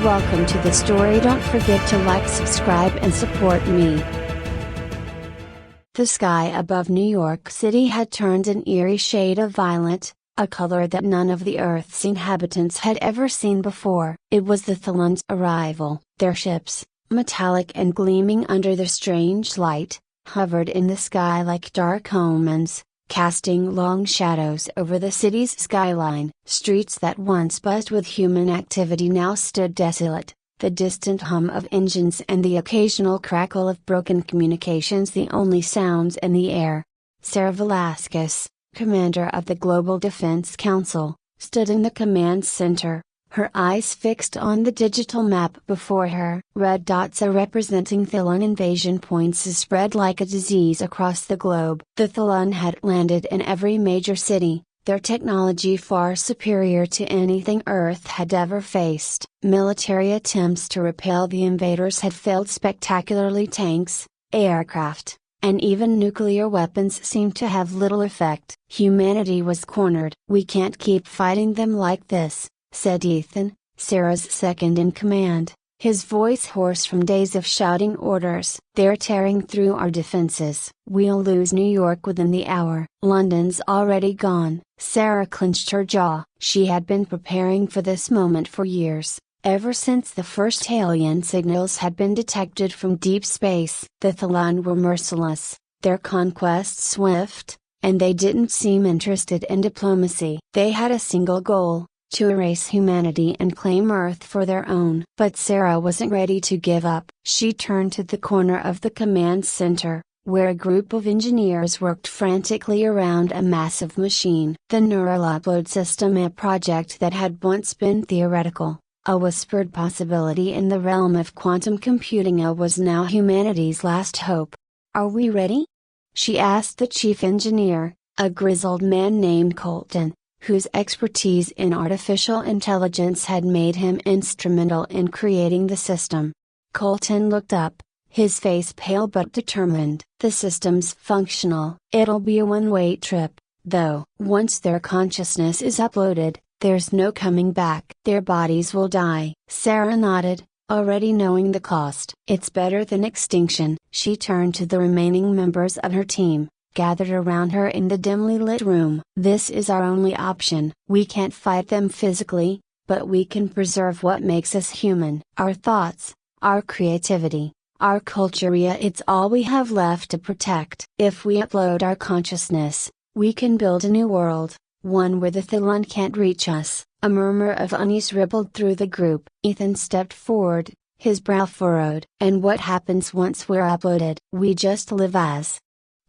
Welcome to the story. Don't forget to like, subscribe and support me. The sky above New York City had turned an eerie shade of violet, a color that none of the Earth's inhabitants had ever seen before. It was the Thelon's arrival. Their ships, metallic and gleaming under the strange light, hovered in the sky like dark omens, casting long shadows over the city's skyline. Streets that once buzzed with human activity now stood desolate, the distant hum of engines and the occasional crackle of broken communications the only sounds in the air. Sarah Velasquez, commander of the Global Defense Council, stood in the command center, her eyes fixed on the digital map before her. Red dots are representing Thelon invasion points spread like a disease across the globe. The Thelon had landed in every major city, their technology far superior to anything Earth had ever faced. Military attempts to repel the invaders had failed spectacularly. Tanks, aircraft, and even nuclear weapons seemed to have little effect. Humanity was cornered. "We can't keep fighting them like this," said Ethan, Sarah's second in command, his voice hoarse from days of shouting orders. "They're tearing through our defenses. We'll lose New York within the hour. London's already gone." Sarah clenched her jaw. She had been preparing for this moment for years, ever since the first alien signals had been detected from deep space. The Thelon were merciless, their conquest swift, and they didn't seem interested in diplomacy. They had a single goal: to erase humanity and claim Earth for their own. But Sarah wasn't ready to give up. She turned to the corner of the command center, where a group of engineers worked frantically around a massive machine. The neural upload system, a project that had once been theoretical, a whispered possibility in the realm of quantum computing, was now humanity's last hope. "Are we ready?" she asked the chief engineer, a grizzled man named Colton, whose expertise in artificial intelligence had made him instrumental in creating the system. Colton looked up, his face pale but determined. "The system's functional. It'll be a one-way trip, though. Once their consciousness is uploaded, there's no coming back. Their bodies will die." Sarah nodded, already knowing the cost. "It's better than extinction." She turned to the remaining members of her team, gathered around her in the dimly lit room. "This is our only option. We can't fight them physically, but we can preserve what makes us human. Our thoughts, our creativity, our culture. It's all we have left to protect. If we upload our consciousness, we can build a new world, one where the Thelon can't reach us." A murmur of unease rippled through the group. Ethan stepped forward, his brow furrowed. "And what happens once we're uploaded?" "We just live as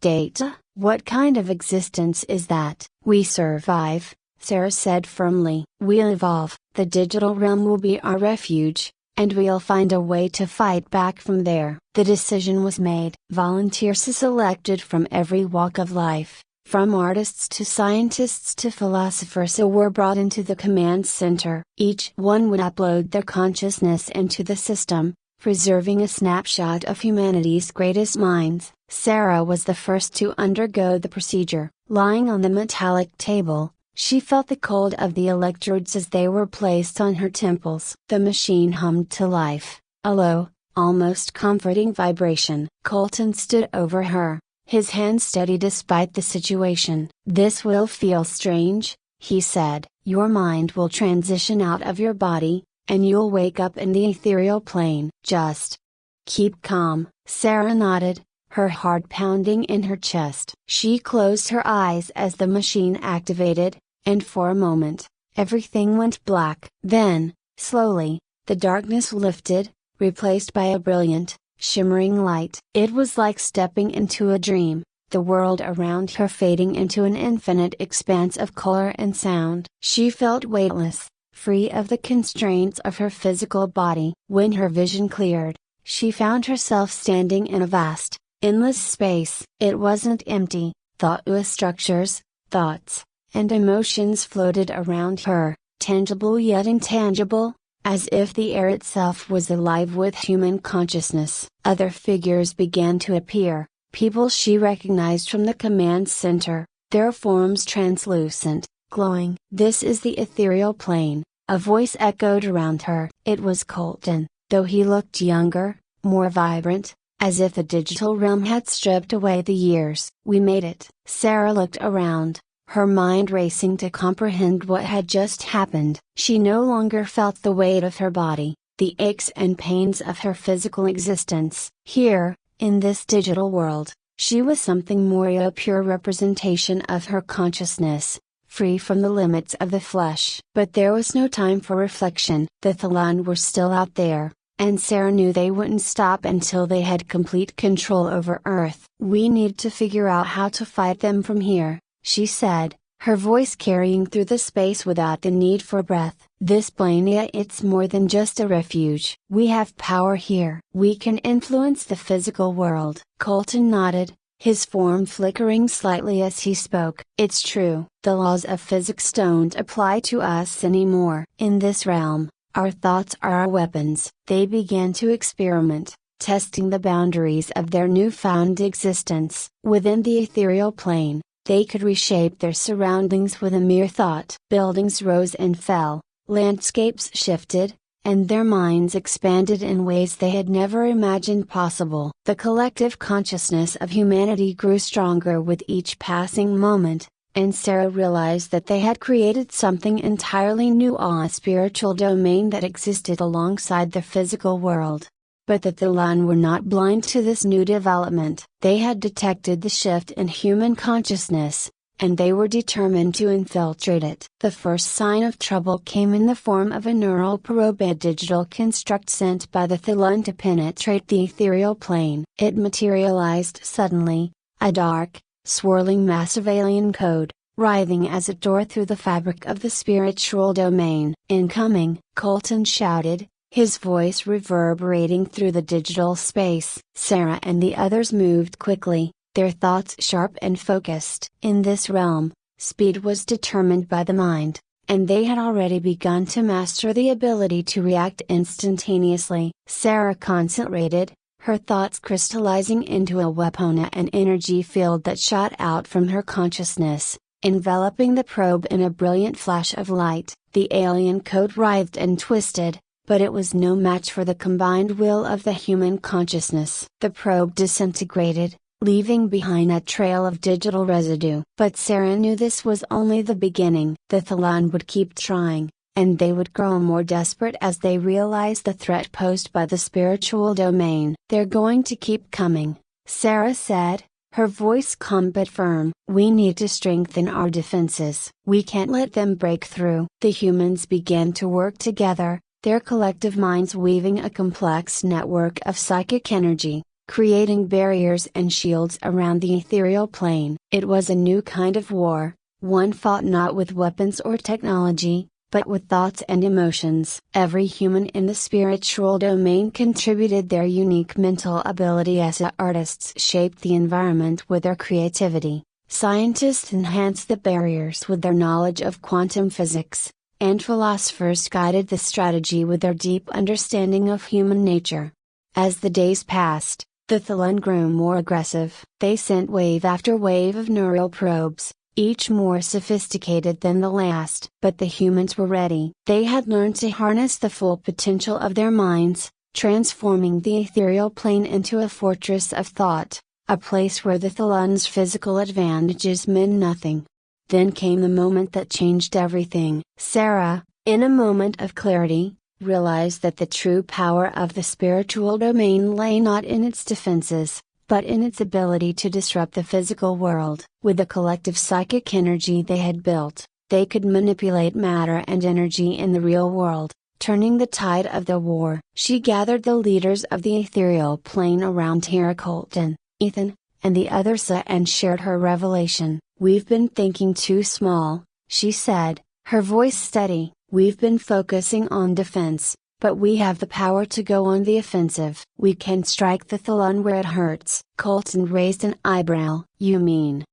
data." "What kind of existence is that?" "We survive," Sarah said firmly. "We'll evolve. The digital realm will be our refuge, and we'll find a way to fight back from there." The decision was made. Volunteers selected from every walk of life, from artists to scientists to philosophers, were brought into the command center. Each one would upload their consciousness into the system, preserving a snapshot of humanity's greatest minds. Sarah was the first to undergo the procedure. Lying on the metallic table, she felt the cold of the electrodes as they were placed on her temples. The machine hummed to life, a low, almost comforting vibration. Colton stood over her, his hand steady despite the situation. "This will feel strange," he said. "Your mind will transition out of your body, and you'll wake up in the ethereal plane. Just keep calm." Sarah nodded, her heart pounding in her chest. She closed her eyes as the machine activated, and for a moment, everything went black. Then, slowly, the darkness lifted, replaced by a brilliant, shimmering light. It was like stepping into a dream, the world around her fading into an infinite expanse of color and sound. She felt weightless, free of the constraints of her physical body. When her vision cleared, she found herself standing in a vast, endless space. It wasn't empty. Thoughtless structures, thoughts, and emotions floated around her, tangible yet intangible, as if the air itself was alive with human consciousness. Other figures began to appear, people she recognized from the command center, their forms translucent, glowing. "This is the ethereal plane," A voice echoed around her. It was Colton, though he looked younger, more vibrant, as if the digital realm had stripped away the years. "We made it." Sarah looked around, her mind racing to comprehend what had just happened. She no longer felt the weight of her body, the aches and pains of her physical existence. Here, in this digital world, she was something more, a pure representation of her consciousness, free from the limits of the flesh. But there was no time for reflection. The Thalan were still out there, and Sarah knew they wouldn't stop until they had complete control over Earth. "We need to figure out how to fight them from here," she said, her voice carrying through the space without the need for breath. "This plania, it's more than just a refuge. We have power here. We can influence the physical world." Colton nodded, his form flickering slightly as he spoke. "It's true. The laws of physics don't apply to us anymore. In this realm, our thoughts are our weapons." They began to experiment, testing the boundaries of their newfound existence. Within the ethereal plane, they could reshape their surroundings with a mere thought. Buildings rose and fell, landscapes shifted, and their minds expanded in ways they had never imagined possible. The collective consciousness of humanity grew stronger with each passing moment, and Sarah realized that they had created something entirely new, a spiritual domain that existed alongside the physical world. But the Thalan were not blind to this new development. They had detected the shift in human consciousness, and they were determined to infiltrate it. The first sign of trouble came in the form of a neural probe, a digital construct sent by the Thalan to penetrate the ethereal plane. It materialized suddenly, a dark, swirling mass of alien code, writhing as it tore through the fabric of the spiritual domain. "Incoming!" Colton shouted, his voice reverberating through the digital space. Sarah and the others moved quickly, their thoughts sharp and focused. In this realm, speed was determined by the mind, and they had already begun to master the ability to react instantaneously. Sarah concentrated, her thoughts crystallizing into a weapon, an energy field that shot out from her consciousness, enveloping the probe in a brilliant flash of light. The alien code writhed and twisted, but it was no match for the combined will of the human consciousness. The probe disintegrated, leaving behind a trail of digital residue. But Sarah knew this was only the beginning. The Thalan would keep trying, and they would grow more desperate as they realized the threat posed by the spiritual domain. "They're going to keep coming," Sarah said, her voice calm but firm. "We need to strengthen our defenses. We can't let them break through." The humans began to work together, their collective minds weaving a complex network of psychic energy, creating barriers and shields around the ethereal plane. It was a new kind of war, one fought not with weapons or technology, but with thoughts and emotions. Every human in the spiritual domain contributed their unique mental ability as artists shaped the environment with their creativity, scientists enhanced the barriers with their knowledge of quantum physics, and philosophers guided the strategy with their deep understanding of human nature. As the days passed, the Thalan grew more aggressive. They sent wave after wave of neural probes, each more sophisticated than the last. But the humans were ready. They had learned to harness the full potential of their minds, transforming the ethereal plane into a fortress of thought, a place where the Thalan's physical advantages meant nothing. Then came the moment that changed everything. Sarah, in a moment of clarity, realized that the true power of the spiritual domain lay not in its defenses, but in its ability to disrupt the physical world. With the collective psychic energy they had built, they could manipulate matter and energy in the real world, turning the tide of the war. She gathered the leaders of the ethereal plane around Tara, Colton, Ethan, and the others and shared her revelation. "We've been thinking too small," she said, her voice steady. "We've been focusing on defense, but we have the power to go on the offensive. We can strike the Thalan where it hurts." Colton raised an eyebrow. "You mean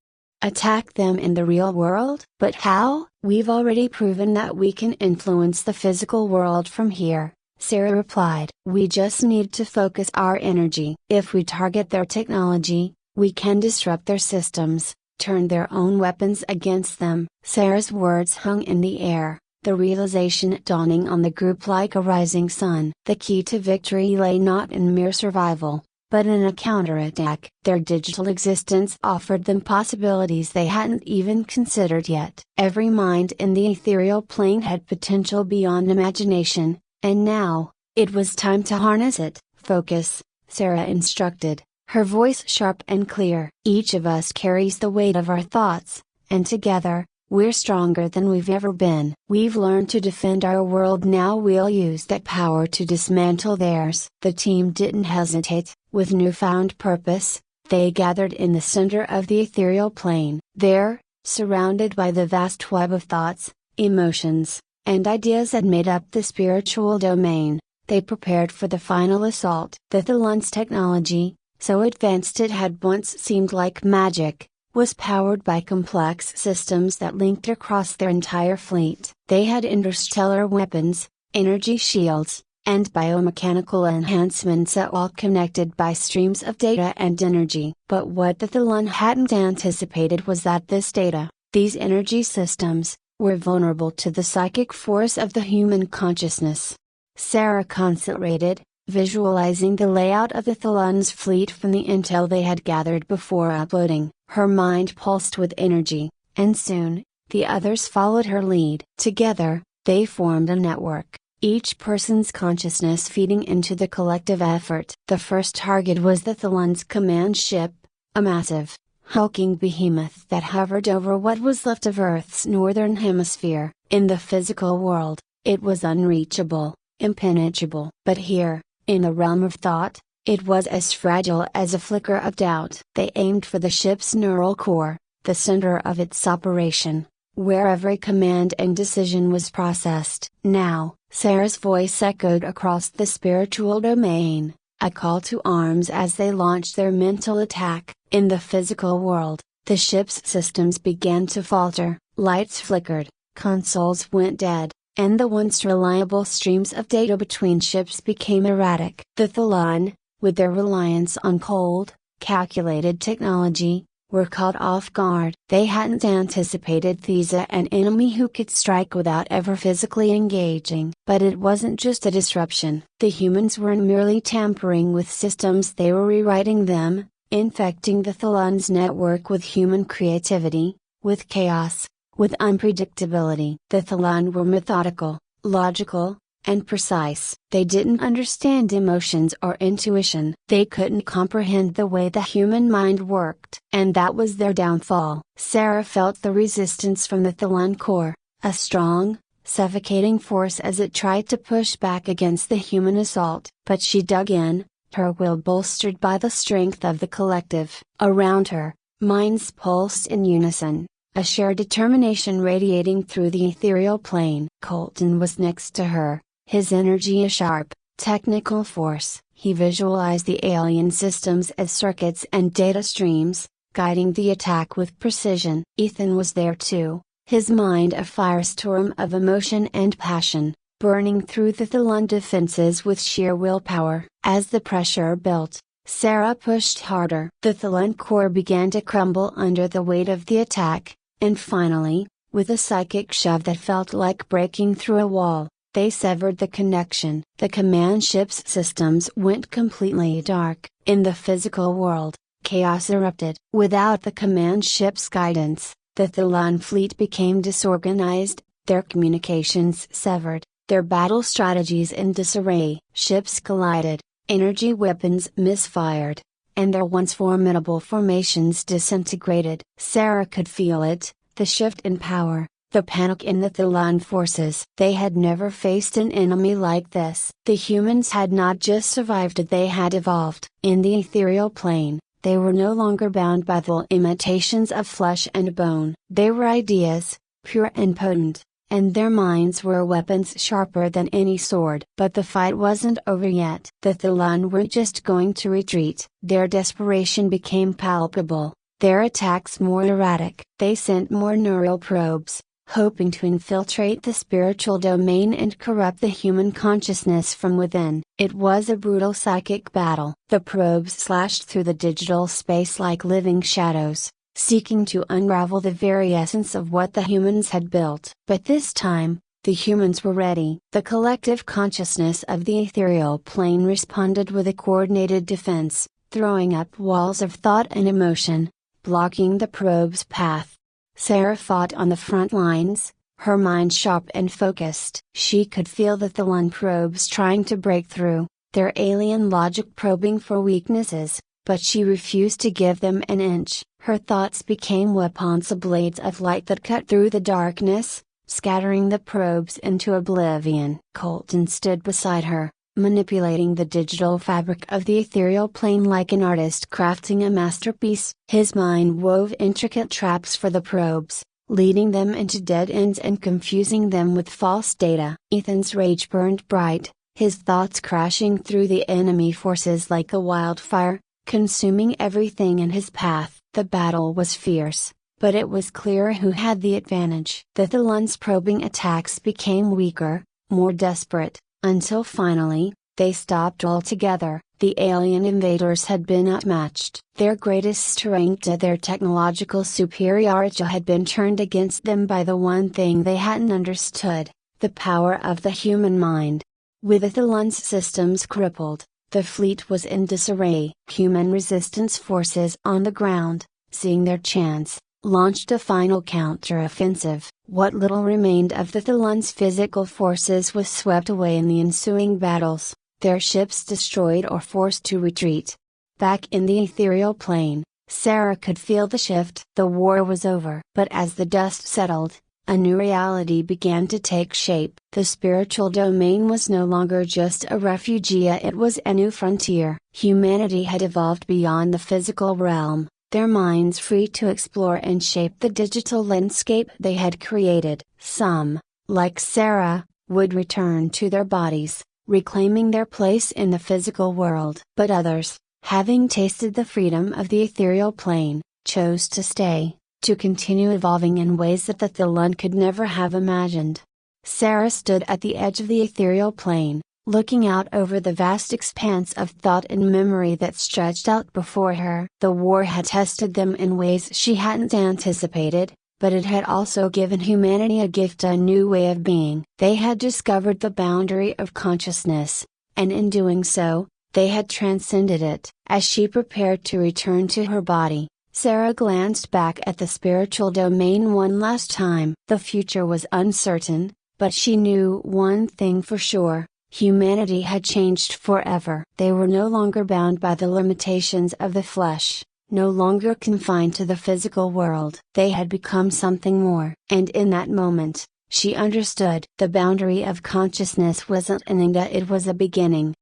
attack them in the real world? But how?" "We've already proven that we can influence the physical world from here," Sarah replied. "We just need to focus our energy. If we target their technology, we can disrupt their systems, turn their own weapons against them." Sarah's words hung in the air, the realization dawning on the group like a rising sun. The key to victory lay not in mere survival, but in a counterattack. Their digital existence offered them possibilities they hadn't even considered yet. Every mind in the ethereal plane had potential beyond imagination, and now, it was time to harness it. Focus, Sarah instructed, her voice sharp and clear. Each of us carries the weight of our thoughts, and together, we're stronger than we've ever been. We've learned to defend our world, now we'll use that power to dismantle theirs. The team didn't hesitate. With newfound purpose, they gathered in the center of the ethereal plane. There, surrounded by the vast web of thoughts, emotions, and ideas that made up the spiritual domain, they prepared for the final assault. The Thelon's technology, so advanced it had once seemed like magic, was powered by complex systems that linked across their entire fleet. They had interstellar weapons, energy shields, and biomechanical enhancements, all connected by streams of data and energy. But what the Thelon hadn't anticipated was that this data, these energy systems, were vulnerable to the psychic force of the human consciousness. Sarah concentrated, visualizing the layout of the Thelon's fleet from the intel they had gathered before uploading. Her mind pulsed with energy, and soon, the others followed her lead. Together, they formed a network, each person's consciousness feeding into the collective effort. The first target was the Thelon's command ship, a massive, hulking behemoth that hovered over what was left of Earth's northern hemisphere. In the physical world, it was unreachable, impenetrable. But here, in the realm of thought, it was as fragile as a flicker of doubt. They aimed for the ship's neural core, the center of its operation, where every command and decision was processed. Now, Sarah's voice echoed across the spiritual domain, a call to arms as they launched their mental attack. In the physical world, the ship's systems began to falter, lights flickered, consoles went dead, and the once reliable streams of data between ships became erratic. The Thelon, with their reliance on cold, calculated technology, were caught off guard. They hadn't anticipated Thesa, an enemy who could strike without ever physically engaging. But it wasn't just a disruption. The humans weren't merely tampering with systems, they were rewriting them, infecting the Thelon's network with human creativity, with chaos, with unpredictability. The Thelon were methodical, logical, and precise. They didn't understand emotions or intuition. They couldn't comprehend the way the human mind worked. And that was their downfall. Sarah felt the resistance from the Thelon core, a strong, suffocating force as it tried to push back against the human assault. But she dug in, her will bolstered by the strength of the collective. Around her, minds pulsed in unison, a shared determination radiating through the ethereal plane. Colton was next to her, his energy a sharp, technical force. He visualized the alien systems as circuits and data streams, guiding the attack with precision. Ethan was there too, his mind a firestorm of emotion and passion, burning through the Thelon defenses with sheer willpower. As the pressure built, Sarah pushed harder. The Thelon core began to crumble under the weight of the attack, and finally, with a psychic shove that felt like breaking through a wall, they severed the connection. The command ship's systems went completely dark. In the physical world, chaos erupted. Without the command ship's guidance, the Thelon fleet became disorganized, their communications severed, their battle strategies in disarray. Ships collided, energy weapons misfired, and their once formidable formations disintegrated. Sarah could feel it, the shift in power, the panic in the Thelon forces. They had never faced an enemy like this. The humans had not just survived, they had evolved. In the ethereal plane, they were no longer bound by the imitations of flesh and bone. They were ideas, pure and potent, and their minds were weapons sharper than any sword. But the fight wasn't over yet. The Thelon weren't just going to retreat. Their desperation became palpable, their attacks more erratic. They sent more neural probes, hoping to infiltrate the spiritual domain and corrupt the human consciousness from within. It was a brutal psychic battle. The probes slashed through the digital space like living shadows, seeking to unravel the very essence of what the humans had built. But this time, The humans were ready. The collective consciousness of the ethereal plane responded with a coordinated defense, throwing up walls of thought and emotion, blocking the probe's path. Sarah fought on the front lines, her mind sharp and focused. She could feel the Thelon probes trying to break through, their alien logic probing for weaknesses, but she refused to give them an inch. Her thoughts became weapons, blades of light that cut through the darkness, scattering the probes into oblivion. Colton stood beside her, manipulating the digital fabric of the ethereal plane like an artist crafting a masterpiece. His mind wove intricate traps for the probes, leading them into dead ends and confusing them with false data. Ethan's rage burned bright, his thoughts crashing through the enemy forces like a wildfire, consuming everything in his path. The battle was fierce, but it was clear who had the advantage. The Thelon's probing attacks became weaker, more desperate, until finally, they stopped altogether. The alien invaders had been outmatched. Their greatest strength, their technological superiority, had been turned against them by the one thing they hadn't understood, the power of the human mind. With the Thelon's systems crippled, the fleet was in disarray. Human resistance forces on the ground, seeing their chance, launched a final counteroffensive. What little remained of the Thelon's physical forces was swept away in the ensuing battles, their ships destroyed or forced to retreat. Back in the ethereal plane, Sarah could feel the shift. The war was over. But as the dust settled, a new reality began to take shape. The spiritual domain was no longer just a refugee, it was a new frontier. Humanity had evolved beyond the physical realm, their minds free to explore and shape the digital landscape they had created. Some, like Sarah, would return to their bodies, reclaiming their place in the physical world. But others, having tasted the freedom of the ethereal plane, chose to stay, to continue evolving in ways that the Thelon could never have imagined. Sarah stood at the edge of the ethereal plane, looking out over the vast expanse of thought and memory that stretched out before her. The war had tested them in ways she hadn't anticipated, but it had also given humanity a gift, a new way of being. They had discovered the boundary of consciousness, and in doing so, they had transcended it. As she prepared to return to her body, Sarah glanced back at the spiritual domain one last time. The future was uncertain, but she knew one thing for sure. Humanity had changed forever. They were no longer bound by the limitations of the flesh, no longer confined to the physical world. They had become something more. And in that moment, she understood. The boundary of consciousness wasn't an end, it was a beginning.